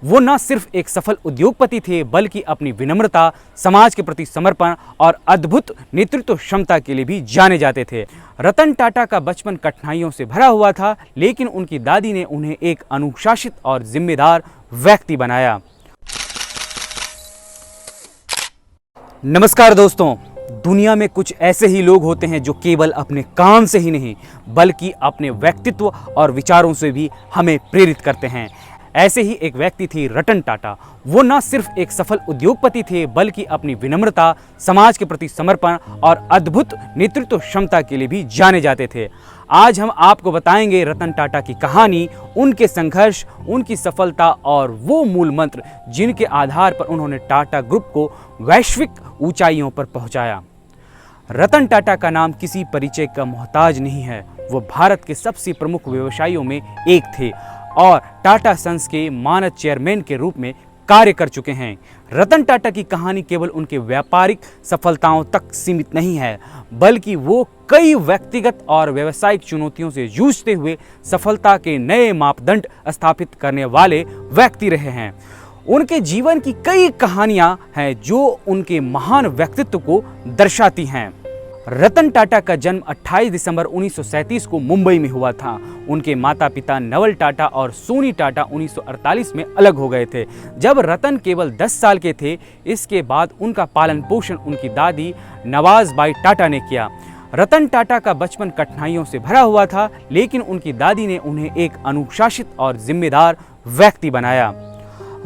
वो न सिर्फ एक सफल उद्योगपति थे बल्कि अपनी विनम्रता, समाज के प्रति समर्पण और अद्भुत नेतृत्व क्षमता के लिए भी जाने जाते थे। रतन टाटा का बचपन कठिनाइयों से भरा हुआ था, लेकिन उनकी दादी ने उन्हें एक अनुशासित और जिम्मेदार व्यक्ति बनाया। नमस्कार दोस्तों, दुनिया में कुछ ऐसे ही लोग होते हैं जो केवल अपने काम से ही नहीं बल्कि अपने व्यक्तित्व और विचारों से भी हमें प्रेरित करते हैं। ऐसे ही एक व्यक्ति थे रतन टाटा। वो न सिर्फ एक सफल उद्योगपति थे बल्कि अपनी विनम्रता, समाज के प्रति समर्पण और अद्भुत नेतृत्व क्षमता के लिए भी जाने जाते थे। आज हम आपको बताएंगे रतन टाटा की कहानी, उनके संघर्ष, उनकी सफलता और वो मूल मंत्र जिनके आधार पर उन्होंने टाटा ग्रुप को वैश्विक ऊंचाइयों पर पहुंचाया। रतन टाटा का नाम किसी परिचय का मोहताज नहीं है। वो भारत के सबसे प्रमुख व्यवसायियों में एक थे और टाटा सन्स के मानद चेयरमैन के रूप में कार्य कर चुके हैं। रतन टाटा की कहानी केवल उनके व्यापारिक सफलताओं तक सीमित नहीं है, बल्कि वो कई व्यक्तिगत और व्यावसायिक चुनौतियों से जूझते हुए सफलता के नए मापदंड स्थापित करने वाले व्यक्ति रहे हैं। उनके जीवन की कई कहानियां हैं जो उनके महान व्यक्तित्व को दर्शाती हैं। रतन टाटा का जन्म 28 दिसंबर 1937 को मुंबई में हुआ था। उनके माता पिता नवल टाटा और सोनी टाटा 1948 में अलग हो गए थे जब रतन केवल 10 साल के थे। इसके बाद उनका पालन पोषण उनकी दादी नवाज़बाई टाटा ने किया। रतन टाटा का बचपन कठिनाइयों से भरा हुआ था, लेकिन उनकी दादी ने उन्हें एक अनुशासित और जिम्मेदार व्यक्ति बनाया।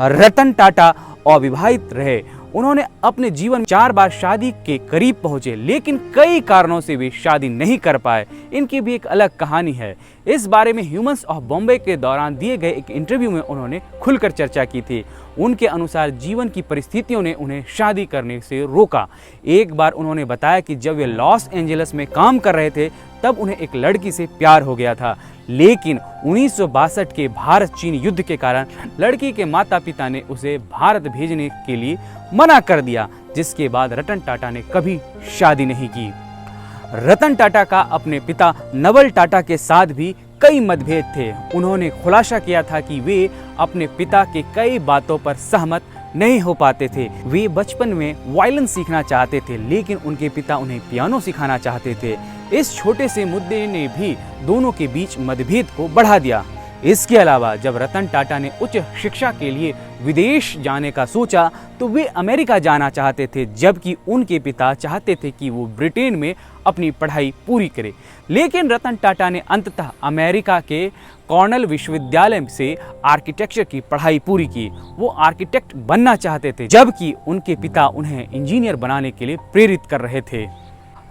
रतन टाटा अविवाहित रहे। उन्होंने अपने जीवन में 4 बार शादी के करीब पहुंचे, लेकिन कई कारणों से वे शादी नहीं कर पाए। इनकी भी एक अलग कहानी है। इस बारे में ह्यूमंस ऑफ बॉम्बे के दौरान दिए गए एक इंटरव्यू में उन्होंने खुलकर चर्चा की थी। उनके अनुसार जीवन की परिस्थितियों ने उन्हें शादी करने से रोका। एक बार उन्होंने बताया कि जब वे लॉस एंजलिस में काम कर रहे थे तब उन्हें एक लड़की से प्यार हो गया था, लेकिन 1962 के भारत चीन युद्ध के कारण लड़की के माता पिता ने उसे भारत भेजने के लिए मना कर दिया, जिसके बाद रतन टाटा ने कभी शादी नहीं की। रतन टाटा का अपने पिता नवल टाटा के साथ भी कई मतभेद थे। उन्होंने खुलासा किया था कि वे अपने पिता के कई बातों पर सहमत नहीं हो पाते थे। वे बचपन में वायलिन सीखना चाहते थे, लेकिन उनके पिता उन्हें पियानो सिखाना चाहते थे। इस छोटे से मुद्दे ने भी दोनों के बीच मतभेद को बढ़ा दिया। इसके अलावा जब रतन टाटा ने उच्च शिक्षा के लिए विदेश जाने का सोचा तो वे अमेरिका जाना चाहते थे, जबकि उनके पिता चाहते थे कि वो ब्रिटेन में अपनी पढ़ाई पूरी करे। लेकिन रतन टाटा ने अंततः अमेरिका के कॉर्नेल विश्वविद्यालय से आर्किटेक्चर की पढ़ाई पूरी की। वो आर्किटेक्ट बनना चाहते थे, जबकि उनके पिता उन्हें इंजीनियर बनाने के लिए प्रेरित कर रहे थे।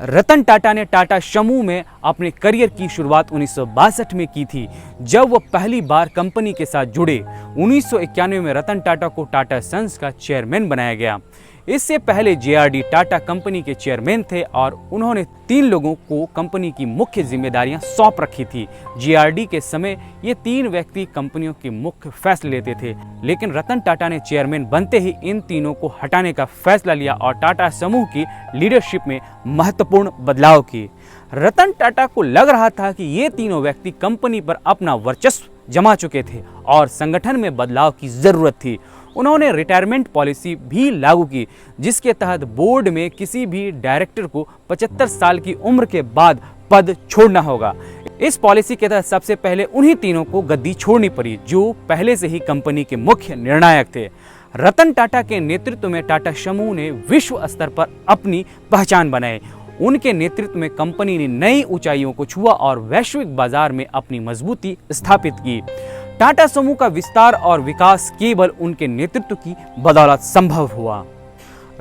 रतन टाटा ने टाटा समूह में अपने करियर की शुरुआत 1962 में की थी, जब वो पहली बार कंपनी के साथ जुड़े। 1991 में रतन टाटा को टाटा सन्स का चेयरमैन बनाया गया। इससे पहले JRD टाटा कंपनी के चेयरमैन थे और उन्होंने 3 लोगों को कंपनी की मुख्य जिम्मेदारियां सौंप रखी थी। JRD के समय ये 3 व्यक्ति कंपनियों के मुख्य फैसले लेते थे, लेकिन रतन टाटा ने चेयरमैन बनते ही इन तीनों को हटाने का फैसला लिया और टाटा समूह की लीडरशिप में महत्वपूर्ण बदलाव किए। रतन टाटा को लग रहा था कि ये तीनों व्यक्ति कंपनी पर अपना वर्चस्व जमा चुके थे और संगठन में बदलाव की जरूरत थी। उन्होंने रिटायरमेंट पॉलिसी भी लागू की, जिसके तहत बोर्ड में किसी भी डायरेक्टर को 75 साल की उम्र के बाद पद छोड़ना होगा। इस पॉलिसी के तहत सबसे पहले उन्हीं तीनों को गद्दी छोड़नी पड़ी जो पहले से ही कंपनी के मुख्य निर्णायक थे। रतन टाटा के नेतृत्व में टाटा समूह ने विश्व स्तर पर अपनी पहचान बनाई। उनके नेतृत्व में कंपनी ने नई ऊंचाइयों को छुआ और वैश्विक बाजार में अपनी मजबूती स्थापित की। टाटा समूह का विस्तार और विकास केवल उनके नेतृत्व की बदौलत संभव हुआ।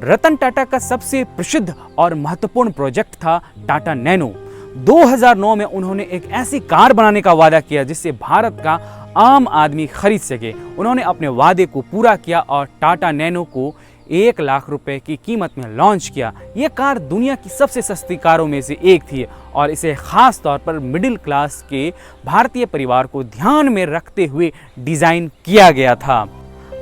रतन टाटा का सबसे प्रसिद्ध और महत्वपूर्ण प्रोजेक्ट था टाटा नैनो। 2009 में उन्होंने एक ऐसी कार बनाने का वादा किया जिससे भारत का आम आदमी खरीद सके। उन्होंने अपने वादे को पूरा किया और टाटा नैनो को 1 लाख रुपए की कीमत में लॉन्च किया। यह कार दुनिया की सबसे सस्ती कारों में से एक थी और इसे खास तौर पर मिडिल क्लास के भारतीय परिवार को ध्यान में रखते हुए डिजाइन किया गया था।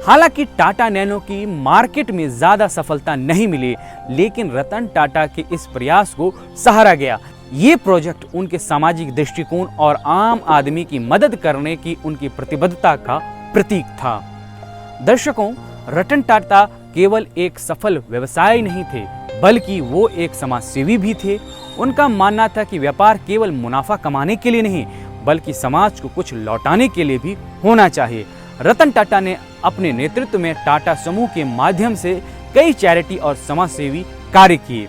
हालांकि टाटा नैनो की मार्केट में ज्यादा सफलता नहीं मिली, लेकिन रतन टाटा के इस प्रयास को सराहा गया। ये प्रोजेक्ट उनके सामाजिक दृष्टिकोण और आम आदमी की मदद करने की उनकी प्रतिबद्धता का प्रतीक था। दर्शकों, रतन टाटा केवल एक सफल व्यवसायी नहीं थे, बल्कि वो एक समाजसेवी भी थे। उनका मानना था कि व्यापार केवल मुनाफा कमाने के लिए नहीं, बल्कि समाज को कुछ लौटाने के लिए भी होना चाहिए। रतन टाटा ने अपने नेतृत्व में टाटा समूह के माध्यम से कई चैरिटी और समाजसेवी कार्य किए।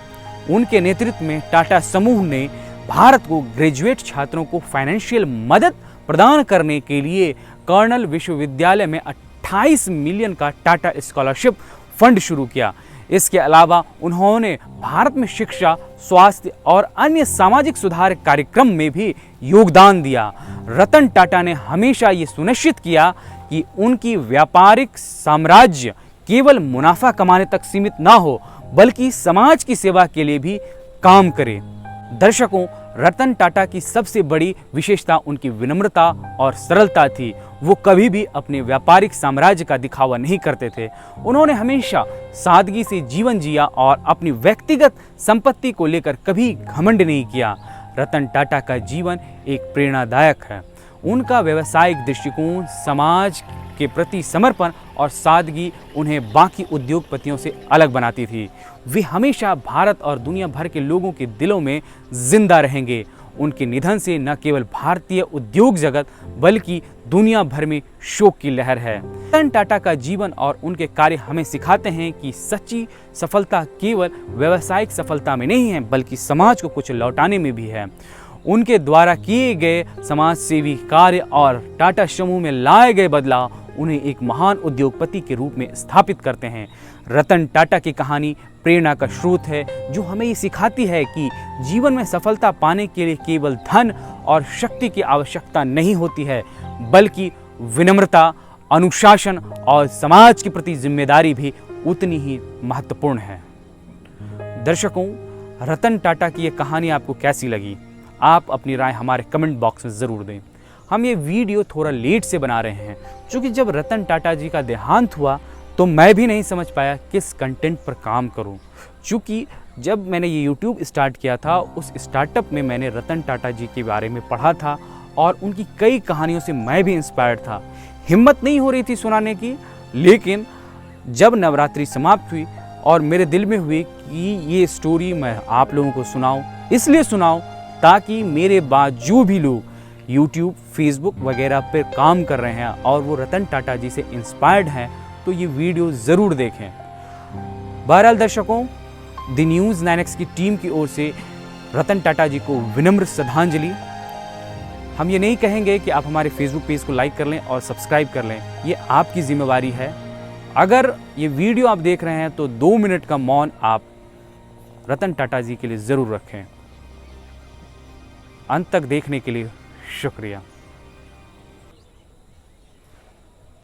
उनके नेतृत्व में टाटा समूह ने भारत को ग्रेजुएट छात्रों को फाइनेंशियल मदद प्रदान करने के लिए कर्नल विश्वविद्यालय में 28 मिलियन का टाटा स्कॉलरशिप फंड शुरू किया। इसके अलावा उन्होंने भारत में शिक्षा, स्वास्थ्य और अन्य सामाजिक सुधार कार्यक्रम में भी योगदान दिया। रतन टाटा ने हमेशा ये सुनिश्चित किया कि उनकी व्यापारिक साम्राज्य केवल मुनाफा कमाने तक सीमित ना हो, बल्कि समाज की सेवा के लिए भी काम करे। दर्शकों, रतन टाटा की सबसे बड़ी विशेषता उनकी विनम्रता और सरलता थी। वो कभी भी अपने व्यापारिक साम्राज्य का दिखावा नहीं करते थे। उन्होंने हमेशा सादगी से जीवन जिया और अपनी व्यक्तिगत संपत्ति को लेकर कभी घमंड नहीं किया। रतन टाटा का जीवन एक प्रेरणादायक है। उनका व्यावसायिक दृष्टिकोण, समाज के प्रति समर्पण और सादगी उन्हें बाकी उद्योगपतियों से अलग बनाती थी। वे हमेशा भारत और दुनिया भर के लोगों के दिलों में जिंदा रहेंगे। उनके निधन से न केवल भारतीय उद्योग जगत बल्कि दुनिया भर में शोक की लहर है। रतन टाटा का जीवन और उनके कार्य हमें सिखाते हैं कि सच्ची सफलता केवल व्यावसायिक सफलता में नहीं है, बल्कि समाज को कुछ लौटाने में भी है। उनके द्वारा किए गए समाज सेवी कार्य और टाटा समूह में लाए गए बदलाव उन्हें एक महान उद्योगपति के रूप में स्थापित करते हैं। रतन टाटा की कहानी प्रेरणा का स्रोत है, जो हमें ये सिखाती है कि जीवन में सफलता पाने के लिए केवल धन और शक्ति की आवश्यकता नहीं होती है, बल्कि विनम्रता, अनुशासन और समाज के प्रति जिम्मेदारी भी उतनी ही महत्वपूर्ण है। दर्शकों, रतन टाटा की यह कहानी आपको कैसी लगी? आप अपनी राय हमारे कमेंट बॉक्स में ज़रूर दें। हम ये वीडियो थोड़ा लेट से बना रहे हैं, क्योंकि जब रतन टाटा जी का देहांत हुआ तो मैं भी नहीं समझ पाया किस कंटेंट पर काम करूं। क्योंकि जब मैंने ये YouTube स्टार्ट किया था, उस स्टार्टअप में मैंने रतन टाटा जी के बारे में पढ़ा था और उनकी कई कहानियों से मैं भी इंस्पायर्ड था। हिम्मत नहीं हो रही थी सुनाने की, लेकिन जब नवरात्रि समाप्त हुई और मेरे दिल में हुई कि ये स्टोरी मैं आप लोगों को सुनाऊं, इसलिए सुनाऊं ताकि मेरे बाद जो भी लोग YouTube, Facebook वगैरह पर काम कर रहे हैं और वो रतन टाटा जी से इंस्पायर्ड हैं, तो ये वीडियो ज़रूर देखें। बहरहाल दर्शकों, द न्यूज़ 9X की टीम की ओर से रतन टाटा जी को विनम्र श्रद्धांजलि। हम ये नहीं कहेंगे कि आप हमारे Facebook पेज को लाइक कर लें और सब्सक्राइब कर लें, ये आपकी जिम्मेवारी है। अगर ये वीडियो आप देख रहे हैं तो 2 मिनट का मौन आप रतन टाटा जी के लिए ज़रूर रखें। अंत तक देखने के लिए शुक्रिया।